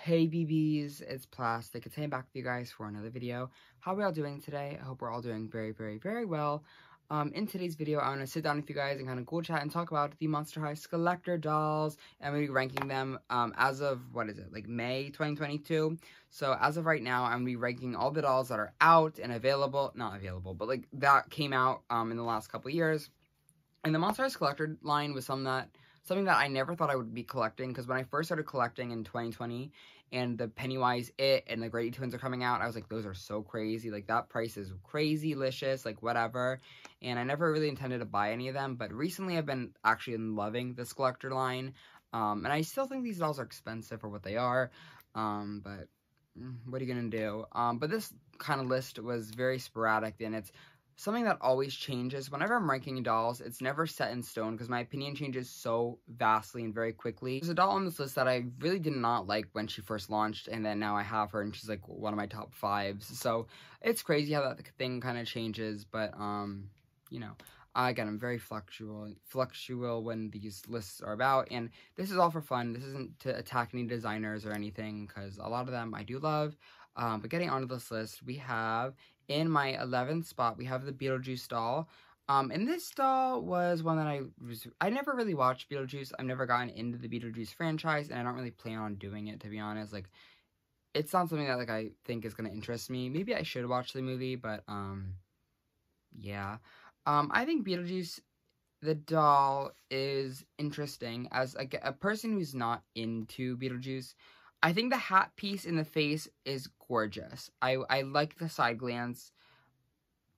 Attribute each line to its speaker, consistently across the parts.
Speaker 1: Hey BBs, it's Plastic. It's Hey back with you guys for another video. How are we all doing today? I hope we're all doing very, very, very well. In today's video, I want to sit down with you guys and kind of Ghoulchat and talk about the Monster High Skullector dolls. And I'm going to be ranking them as of, like May 2022. So as of right now, I'm going to be ranking all the dolls that are out and available. Not available, but like that came out in the last couple of years. And the Monster High Skullector line was something that I never thought I would be collecting, because when I first started collecting in 2020 and the Pennywise, and the Grady Twins are coming out, I was like, those are so crazy. Like, that price is crazy-licious, like, whatever. And I never really intended to buy any of them, but recently I've been actually loving the Skullector line. And I still think these dolls are expensive for what they are, but what are you gonna do? But this kind of list was very sporadic, and it's something that always changes. Whenever I'm ranking dolls, it's never set in stone because my opinion changes so vastly and very quickly. There's a doll on this list that I really did not like when she first launched, and then now I have her and she's like one of my top 5s. So it's crazy how that thing kind of changes, but you know, again, I'm very fluctual when these lists are about, and this is all for fun. This isn't to attack any designers or anything, because a lot of them I do love. But getting onto this list, we have, in my 11th spot, we have the Beetlejuice doll. And this doll was one that I never really watched Beetlejuice. I've never gotten into the Beetlejuice franchise, and I don't really plan on doing it, to be honest. Like, it's not something that, like, I think is going to interest me. Maybe I should watch the movie, but, yeah. I think Beetlejuice, the doll, is interesting. As a person who's not into Beetlejuice, I think the hat piece in the face is gorgeous. I like the side glance.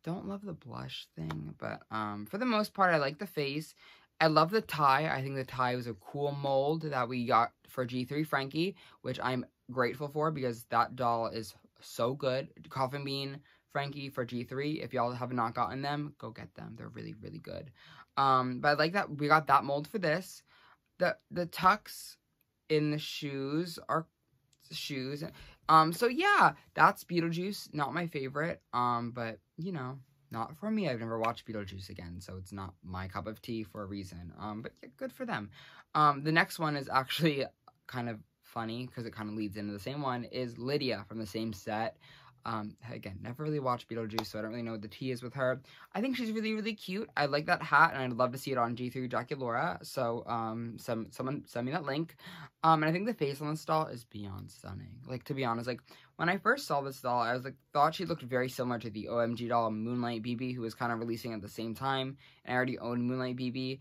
Speaker 1: Don't love the blush thing, but for the most part, I like the face. I love the tie. I think the tie was a cool mold that we got for G3 Frankie, which I'm grateful for because that doll is so good. Coffin Bean Frankie for G3. If y'all have not gotten them, go get them. They're really, really good. But I like that we got that mold for this. The tucks in the shoes are shoes. So yeah, that's Beetlejuice. Not my favorite. But you know, not for me. I've never watched Beetlejuice again, so it's not my cup of tea for a reason. But yeah, good for them. The next one is actually kind of funny because it kind of leads into the same one, is Lydia from the same set. Again, never really watched Beetlejuice, so I don't really know what the tea is with her. I think she's really, really cute. I like that hat, and I'd love to see it on G3 Dracula. So, someone send me that link. And I think the face on this doll is beyond stunning. Like, to be honest, like, when I first saw this doll, I was like, thought she looked very similar to the OMG doll Moonlight BB, who was kind of releasing at the same time, and I already owned Moonlight BB.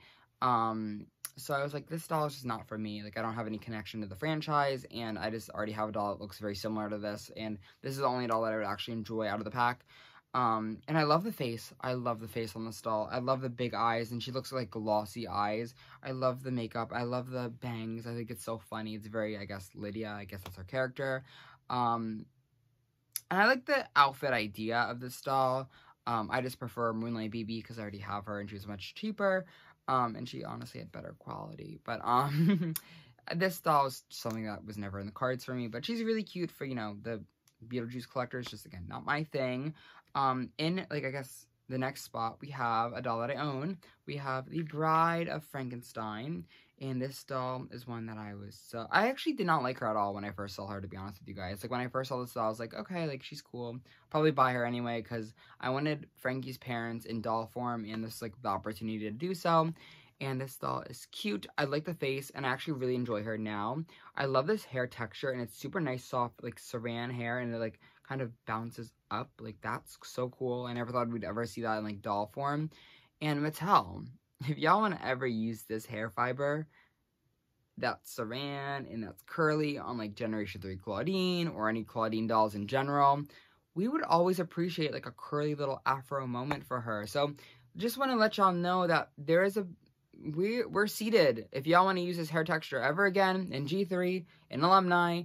Speaker 1: So I was like, this doll is just not for me. Like, I don't have any connection to the franchise, and I just already have a doll that looks very similar to this, and this is the only doll that I would actually enjoy out of the pack. And I love the face. I love the face on this doll. I love the big eyes, and she looks like glossy eyes. I love the makeup. I love the bangs. I think it's so funny. It's very, I guess, Lydia. I guess that's her character. And I like the outfit idea of this doll. I just prefer Moonlight BB because I already have her, and she was much cheaper. And she honestly had better quality, but, this doll is something that was never in the cards for me, but she's really cute for, you know, the Beetlejuice collectors, just, again, not my thing. In, like, I guess, the next spot, we have a doll that I own. We have the Bride of Frankenstein, and this doll is one that I actually did not like her at all when I first saw her, to be honest with you guys. Like, when I first saw this doll, I was like, okay, like, she's cool. Probably buy her anyway, because I wanted Frankie's parents in doll form, and this, like, the opportunity to do so. And this doll is cute. I like the face, and I actually really enjoy her now. I love this hair texture, and it's super nice, soft, like, saran hair, and it, like, kind of bounces up. Like, that's so cool. I never thought we'd ever see that in, like, doll form. And Mattel, if y'all want to ever use this hair fiber, that's saran and that's curly on, like, Generation 3 Claudine or any Claudine dolls in general, we would always appreciate, like, a curly little afro moment for her. So just want to let y'all know that there is we're seated. If y'all want to use this hair texture ever again in G3, in Alumni,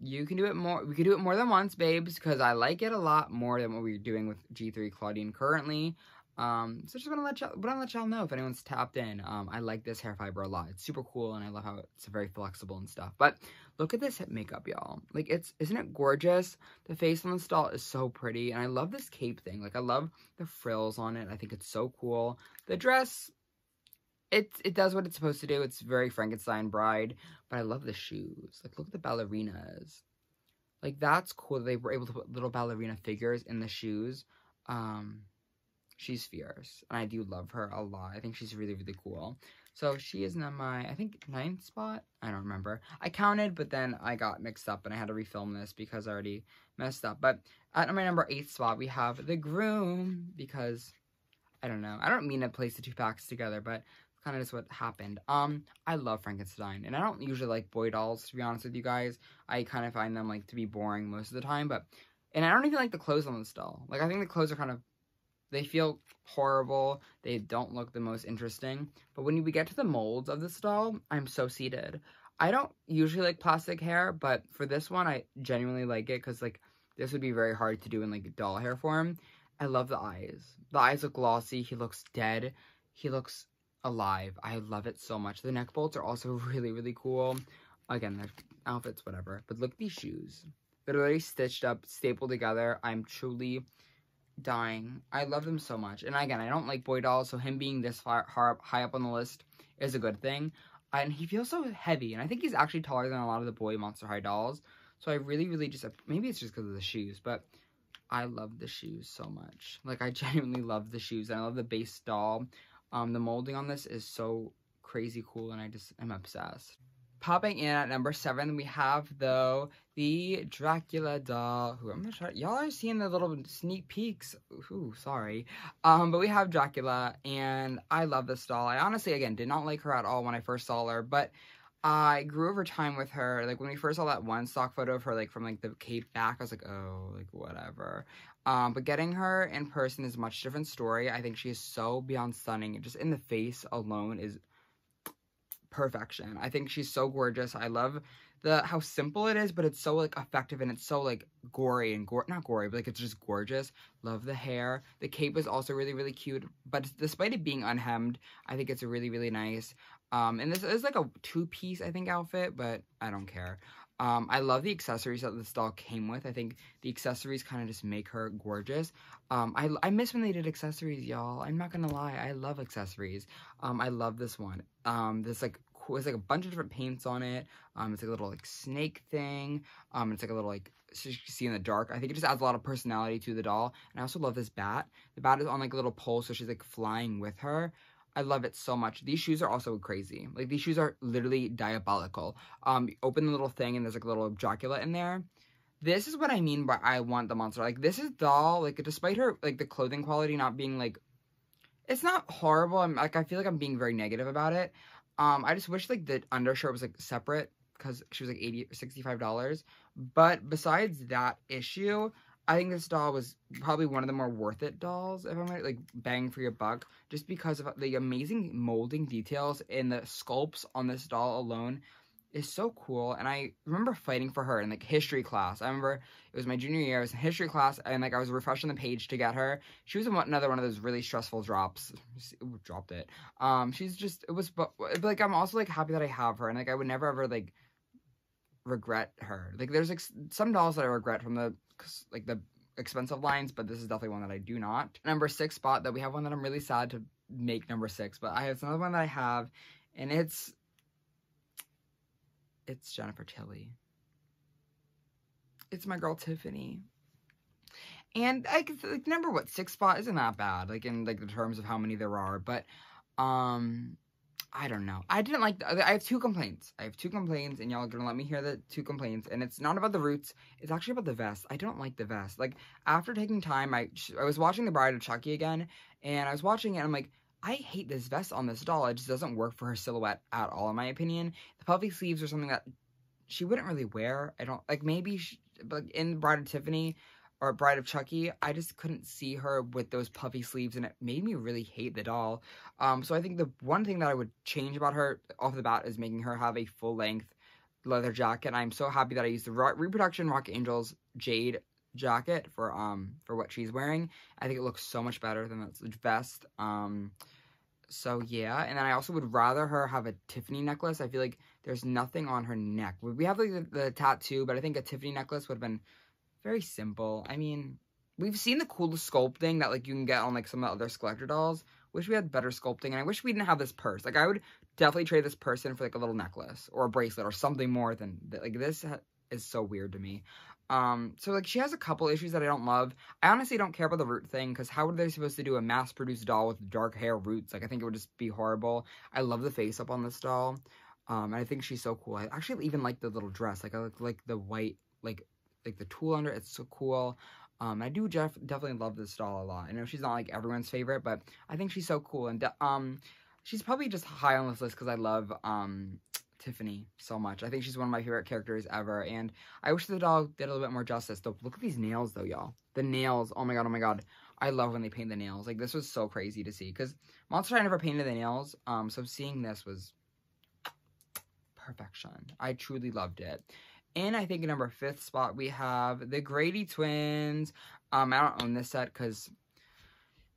Speaker 1: you can do it more. We can do it more than once, babes, because I like it a lot more than what we're doing with G3 Claudine currently. So just want to let y'all know if anyone's tapped in. I like this hair fiber a lot. It's super cool, and I love how it's very flexible and stuff. But look at this makeup, y'all. Like, isn't it gorgeous? The face on this doll is so pretty, and I love this cape thing. Like, I love the frills on it. I think it's so cool. The dress, it does what it's supposed to do. It's very Frankenstein bride, but I love the shoes. Like, look at the ballerinas. Like, that's cool. They were able to put little ballerina figures in the shoes. She's fierce, and I do love her a lot. I think she's really, really cool. So she is in my, I think, 9th spot? I don't remember. I counted, but then I got mixed up, and I had to refilm this because I already messed up. But at my number 8th spot, we have the Groom, because, I don't know. I don't mean to place the two packs together, but kind of just what happened. I love Frankenstein, and I don't usually like boy dolls, to be honest with you guys. I kind of find them, like, to be boring most of the time, and I don't even like the clothes on this doll. Like, I think the clothes are kind of, they feel horrible. They don't look the most interesting. But when we get to the molds of this doll, I'm so seated. I don't usually like plastic hair, but for this one, I genuinely like it because, like, this would be very hard to do in, like, doll hair form. I love the eyes. The eyes look glossy. He looks dead. He looks alive. I love it so much. The neck bolts are also really, really cool. Again, they're outfits, whatever. But look at these shoes. They're already stitched up, stapled together. I'm truly dying. I love them so much. And again, I don't like boy dolls, so him being this high up on the list is a good thing. And he feels so heavy, and I think he's actually taller than a lot of the boy Monster High dolls. So I really, really just, maybe it's just because of the shoes, but I love the shoes so much. Like, I genuinely love the shoes, and I love the base doll. The molding on this is so crazy cool, and I'm obsessed. Popping in at number 7, we have, though, the Dracula doll, who I'm gonna try, y'all are seeing the little sneak peeks, ooh, sorry, but we have Dracula, and I love this doll. I honestly, again, did not like her at all when I first saw her, but I grew over time with her. Like, when we first saw that one stock photo of her, like, from, like, the cape back, I was like, oh, like, whatever. But getting her in person is a much different story. I think she is so beyond stunning. Just in the face alone is perfection. I think she's so gorgeous. I love how simple it is, but it's so, like, effective, and it's so, like, gory and not gory, but, like, it's just gorgeous. Love the hair. The cape is also really, really cute, but despite it being unhemmed, I think it's a really, really nice. And this is like a 2-piece, I think, outfit, but I don't care. I love the accessories that this doll came with. I think the accessories kind of just make her gorgeous. I miss when they did accessories, y'all. I'm not gonna lie. I love accessories. I love this one. This, like, cool, it's like a bunch of different paints on it. It's like a little, like, snake thing. It's like a little, like, so you can see in the dark. I think it just adds a lot of personality to the doll. And I also love this bat. The bat is on, like, a little pole, so she's, like, flying with her. I love it so much. These shoes are also crazy. Like, these shoes are literally diabolical. You open the little thing, and there's, like, a little Dracula in there. This is what I mean by I want the monster. Like, this is doll, like, despite her, like, the clothing quality not being, like, it's not horrible. I feel like I'm being very negative about it. I just wish, like, the undershirt was, like, separate, because she was, like, $80 or $65. But besides that issue, I think this doll was probably one of the more worth it dolls, if I'm right, like, bang for your buck, just because of the amazing molding details in the sculpts on this doll alone is so cool. And I remember fighting for her in, like, history class. I remember it was my junior year, I was in history class, and, like, I was refreshing the page to get her. She was another one of those really stressful drops. Ooh, dropped it. She's just, it was, but, like, I'm also, like, happy that I have her, and, like, I would never ever, like, regret her. Like, there's, like, some dolls that I regret from the, like, the expensive lines, but this is definitely one that I do not. Number 6 spot, that we have one that I'm really sad to make number 6, but I have another one that I have, and it's Jennifer Tilly. It's my girl Tiffany. And like number 6 spot isn't that bad, like, in, like, the terms of how many there are, but I don't know. I didn't like, I have 2 complaints. And y'all are gonna let me hear the 2 complaints. And it's not about the roots. It's actually about the vest. I don't like the vest. Like, after taking time, I was watching The Bride of Chucky again. And I was watching it, and I'm like, I hate this vest on this doll. It just doesn't work for her silhouette at all, in my opinion. The puffy sleeves are something that she wouldn't really wear. I don't, like, maybe, but in Bride of Tiffany, or Bride of Chucky, I just couldn't see her with those puffy sleeves, and it made me really hate the doll. So I think the one thing that I would change about her off the bat is making her have a full-length leather jacket. And I'm so happy that I used the Reproduction Rock Angels Jade jacket for what she's wearing. I think it looks so much better than that vest. So yeah, and then I also would rather her have a Tiffany necklace. I feel like there's nothing on her neck. We have, like, the tattoo, but I think a Tiffany necklace would have been very simple. I mean, we've seen the coolest sculpting that, like, you can get on, like, some of the other Skullector dolls, wish we had better sculpting, and I wish we didn't have this purse. Like, I would definitely trade this purse in for, like, a little necklace or a bracelet or something more than, like, this is so weird to me. So, like, she has a couple issues that I don't love. I honestly don't care about the root thing, because how are they supposed to do a mass-produced doll with dark hair roots? Like, I think it would just be horrible. I love the face-up on this doll, and I think she's so cool. I actually even like the little dress. Like, I like the white, like the tulle under it. It's so cool. I do definitely love this doll a lot. I know she's not, like, everyone's favorite, but I think she's so cool, and, she's probably just high on this list because I love, Tiffany so much. I think she's one of my favorite characters ever, and I wish the doll did a little bit more justice. Though, look at these nails, though, y'all. The nails, oh my god, oh my god. I love when they paint the nails. Like, this was so crazy to see, because Monster High never painted the nails, so seeing this was perfection. I truly loved it. And I think in number 5th spot, we have the Grady Twins. I don't own this set, because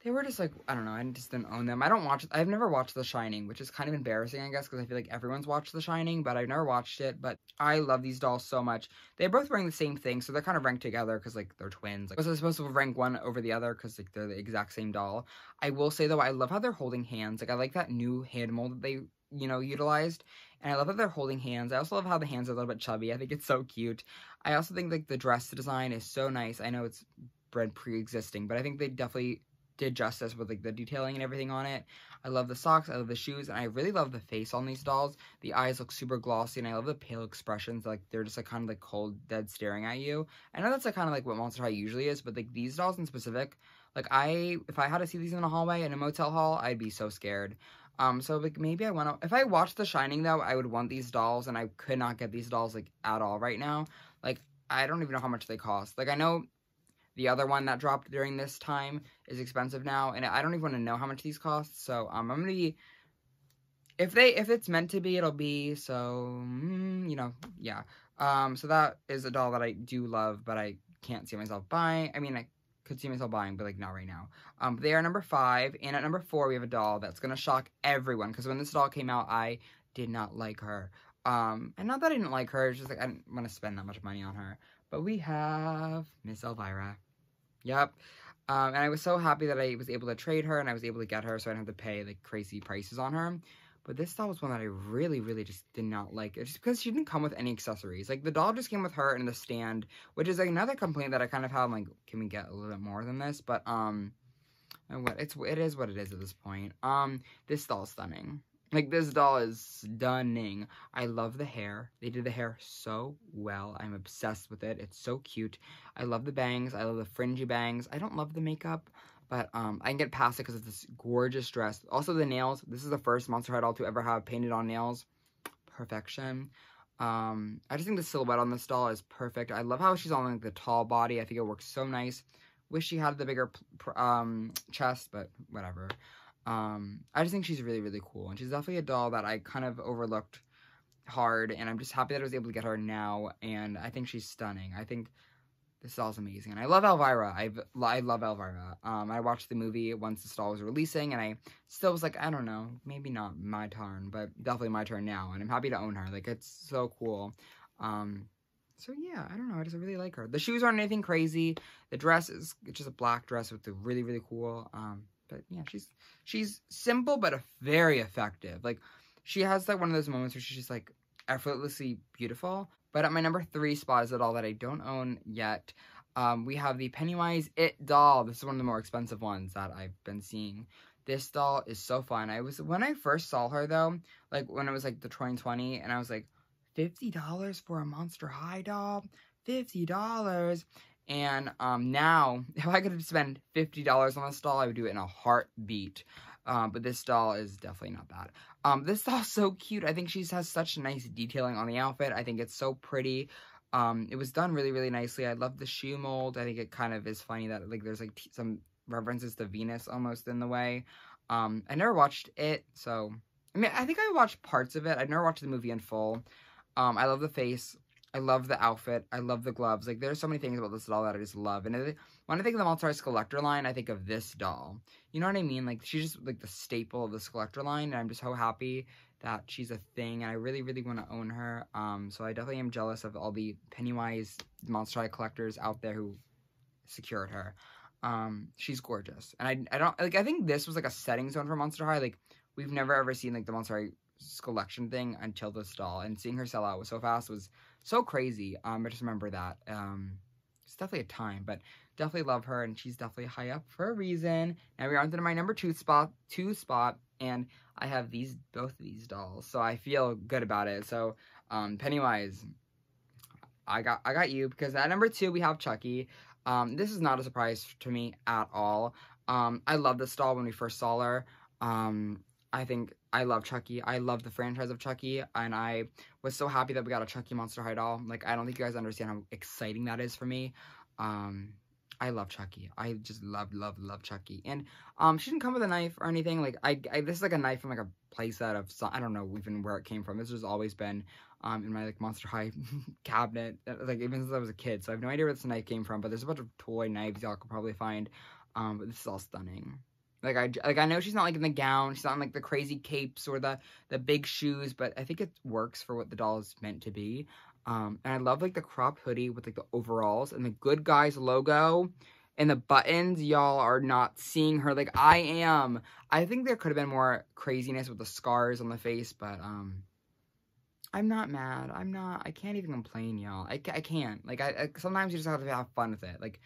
Speaker 1: they were just, like, I don't know, I just didn't own them. I've never watched The Shining, which is kind of embarrassing, I guess, because I feel like everyone's watched The Shining, but I've never watched it, but I love these dolls so much. They're both wearing the same thing, so they're kind of ranked together, because, like, they're twins. Like, was I supposed to rank one over the other, because, like, they're the exact same doll? I will say, though, I love how they're holding hands. Like, I like that new hand mold that they, you know, utilized, and I love that they're holding hands. I also love how the hands are a little bit chubby. I think it's so cute. I also think, like, the dress design is so nice. I know it's bred pre-existing, but I think they definitely did justice with, like, the detailing and everything on it. I love the socks, I love the shoes, and I really love the face on these dolls. The eyes look super glossy, and I love the pale expressions. Like, they're just, like, kind of, like, cold, dead staring at you. I know that's, like, kind of, like, what Monster High usually is, but, like, these dolls in specific, like, if I had to see these in a hallway, in a motel hall, I'd be so scared. So, like, maybe if I watched The Shining, though, I would want these dolls, and I could not get these dolls, like, at all right now. Like, I don't even know how much they cost. Like, I know the other one that dropped during this time is expensive now, and I don't even want to know how much these cost, so, I'm gonna be, if it's meant to be, it'll be, so, you know, yeah. So that is a doll that I do love, but I can't see myself buying. I mean, I could see myself buying, but, like, not right now. They are number 5, and at number 4, we have a doll that's gonna shock everyone, because when this doll came out, I did not like her. And not that I didn't like her, it's just, like, I didn't want to spend that much money on her. But we have Miss Elvira. Yep. And I was so happy that I was able to trade her, and I was able to get her, so I didn't have to pay, like, crazy prices on her. But this doll was one that I really, really just did not like. It's just because she didn't come with any accessories. Like, the doll just came with her and the stand, which is, like, another complaint that I kind of have. I'm like, can we get a little bit more than this? But, it is what it is at this point. This doll's stunning. Like, this doll is stunning. I love the hair. They did the hair so well. I'm obsessed with it. It's so cute. I love the bangs. I love the fringy bangs. I don't love the makeup, but I can get past it because it's this gorgeous dress. Also, the nails. This is the first Monster High doll to ever have painted on nails. Perfection. I just think the silhouette on this doll is perfect. I love how she's on, like, the tall body. I think it works so nice. Wish she had the bigger chest, but whatever. I just think she's really, really cool, and she's definitely a doll that I kind of overlooked hard, and I'm just happy that I was able to get her now, and I think she's stunning. I think this doll's amazing, and I love Elvira. I love Elvira. I watched the movie once this doll was releasing, and I still was like, I don't know, maybe not my turn, but definitely my turn now, and I'm happy to own her. Like, it's so cool. So yeah, I don't know, I just really like her. The shoes aren't anything crazy. The dress it's just a black dress with the really, really cool, but yeah, she's simple but very effective. Like, she has, like, one of those moments where she's just, like, effortlessly beautiful. But at my number 3 spot is a doll that I don't own yet. We have the Pennywise It doll. This is one of the more expensive ones that I've been seeing. This doll is so fun. When I first saw her, though, like, when it was, like, the 2020, and I was like, $50 for a Monster High doll? $50. And now, if I could spend $50 on this doll, I would do it in a heartbeat. But this doll is definitely not bad. This doll's so cute. I think she has such nice detailing on the outfit. I think it's so pretty. It was done really, really nicely. I love the shoe mold. I think it kind of is funny that, like, there's, like, some references to Venus almost in the way. I never watched it, so... I mean, I think I watched parts of it. I've never watched the movie in full. I love the face. I love the outfit. I love the gloves. Like, there's so many things about this doll that I just love. And when I think of the Monster High Skullector line, I think of this doll. You know what I mean? Like, she's just, like, the staple of the Skullector line. And I'm just so happy that she's a thing. And I really, really want to own her. So I definitely am jealous of all the Pennywise Monster High collectors out there who secured her. She's gorgeous. And I don't, like, I think this was, like, a setting zone for Monster High. Like, we've never ever seen, like, the Monster High collection thing until this doll. And seeing her sell out so fast was so crazy. I just remember that. It's definitely a time, but definitely love her, and she's definitely high up for a reason. Now we're on to my number two spot, and I have both of these dolls, so I feel good about it. So, Pennywise, I got you, because at number 2 we have Chucky. This is not a surprise to me at all. I love this doll when we first saw her. I think I love Chucky. I love the franchise of Chucky, and I was so happy that we got a Chucky Monster High doll. Like, I don't think you guys understand how exciting that is for me. I love Chucky. I just love Chucky. And she didn't come with a knife or anything. Like, this is like a knife from like a playset of some, I don't know even where it came from. This has always been in my like Monster High cabinet, like even since I was a kid. So I have no idea where this knife came from. But there's a bunch of toy knives y'all could probably find. But this is all stunning. Like I know she's not like in the gown, she's not in like the crazy capes or the big shoes, but I think it works for what the doll is meant to be. And I love like the crop hoodie with like the overalls and the Good Guys logo and the buttons. Y'all are not seeing her like I am. I think there could have been more craziness with the scars on the face, but I'm not mad. I can't even complain, y'all. I can't. Like sometimes you just have to have fun with it. Like,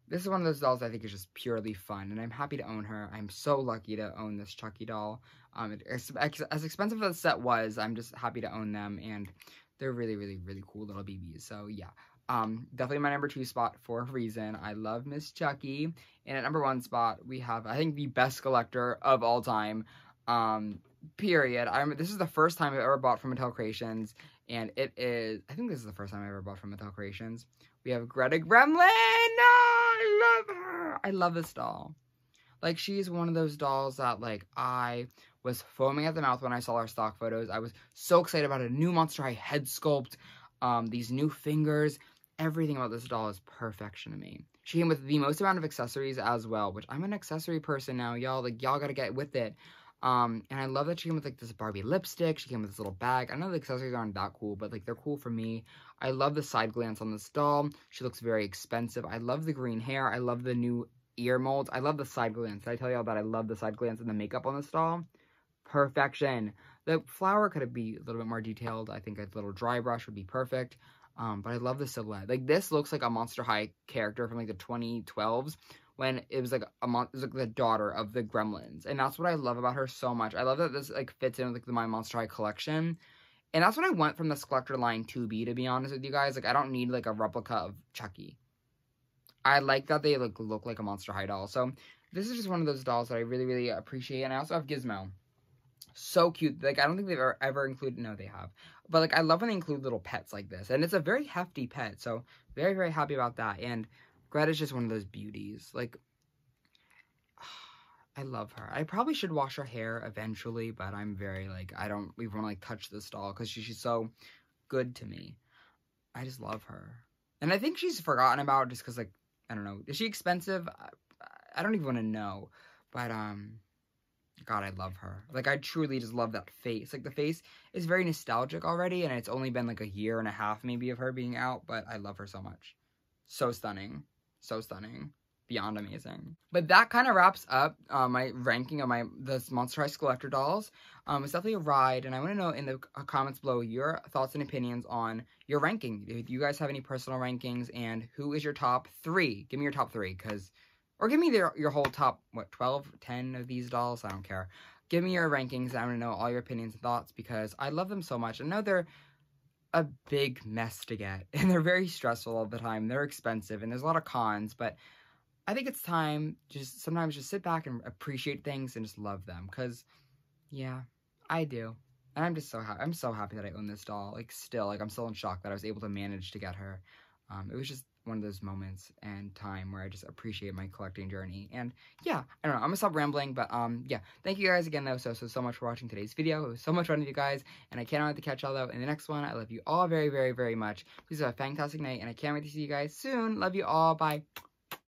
Speaker 1: this is one of those dolls I think is just purely fun, and I'm happy to own her. I'm so lucky to own this Chucky doll. As expensive as the set was, I'm just happy to own them, and they're really, really, really cool little BBs. So, yeah. Definitely my number 2 spot for a reason. I love Miss Chucky. And at number 1 spot, we have, I think, the best Skullector of all time. Period. This is the first time I've ever bought from Mattel Creations, and it is, I think this is the first time I ever bought from Mattel Creations. We have Greta Gremlin! No! I love her! I love this doll. Like, she's one of those dolls that, like, I was foaming at the mouth when I saw her stock photos. I was so excited about a new Monster High head sculpt, these new fingers. Everything about this doll is perfection to me. She came with the most amount of accessories as well, which I'm an accessory person now, y'all. Like, y'all gotta get with it. And I love that she came with, like, this Barbie lipstick. She came with this little bag. I know the accessories aren't that cool, but, like, they're cool for me. I love the side glance on this doll. She looks very expensive. I love the green hair. I love the new ear molds. I love the side glance. Did I tell y'all that I love the side glance and the makeup on this doll? Perfection. The flower could be a little bit more detailed. I think a little dry brush would be perfect. But I love the silhouette. Like, this looks like a Monster High character from, like, the 2012s. When it was like the daughter of the Gremlins, and that's what I love about her so much. I love that this like fits in with like my Monster High collection, and that's what I want from the Skullector line to be honest with you guys. Like, I don't need like a replica of Chucky. I like that they look like a Monster High doll. So this is just one of those dolls that I really, really appreciate. And I also have Gizmo. So cute. Like, I don't think they've ever included, no, they have. But like, I love when they include little pets like this, and it's a very hefty pet. So very, very happy about that. And Greta's just one of those beauties. Like, I love her. I probably should wash her hair eventually, but I'm very, like, I don't even want to, like, touch this doll because she's so good to me. I just love her. And I think she's forgotten about just because, like, I don't know. Is she expensive? I don't even want to know. But, God, I love her. Like, I truly just love that face. Like, the face is very nostalgic already, and it's only been, like, a year and a half, maybe, of her being out, but I love her so much. So stunning. So stunning. Beyond amazing. But that kind of wraps up my ranking of the Monster High Skullector dolls. It's definitely a ride, and I want to know in the comments below your thoughts and opinions on your ranking. If you guys have any personal rankings, and who is your top 3? Give me your top 3, or give me your whole top, what, 12, 10 of these dolls? I don't care. Give me your rankings. I want to know all your opinions and thoughts, because I love them so much. I know they're a big mess to get, and they're very stressful all the time. They're expensive, and there's a lot of cons, but I think it's time just sometimes just sit back and appreciate things and just love them, because, yeah, I do. And I'm just so happy. I'm so happy that I own this doll. Like, still, like, I'm still in shock that I was able to manage to get her. It was just one of those moments and time where I just appreciate my collecting journey. And yeah, I don't know, I'm gonna stop rambling, but yeah, thank you guys again though so much for watching today's video. It was so much fun with you guys, and I can't wait to catch y'all though in the next one. I love you all very, very, very much. Please have a fantastic night, and I can't wait to see you guys soon. Love you all. Bye.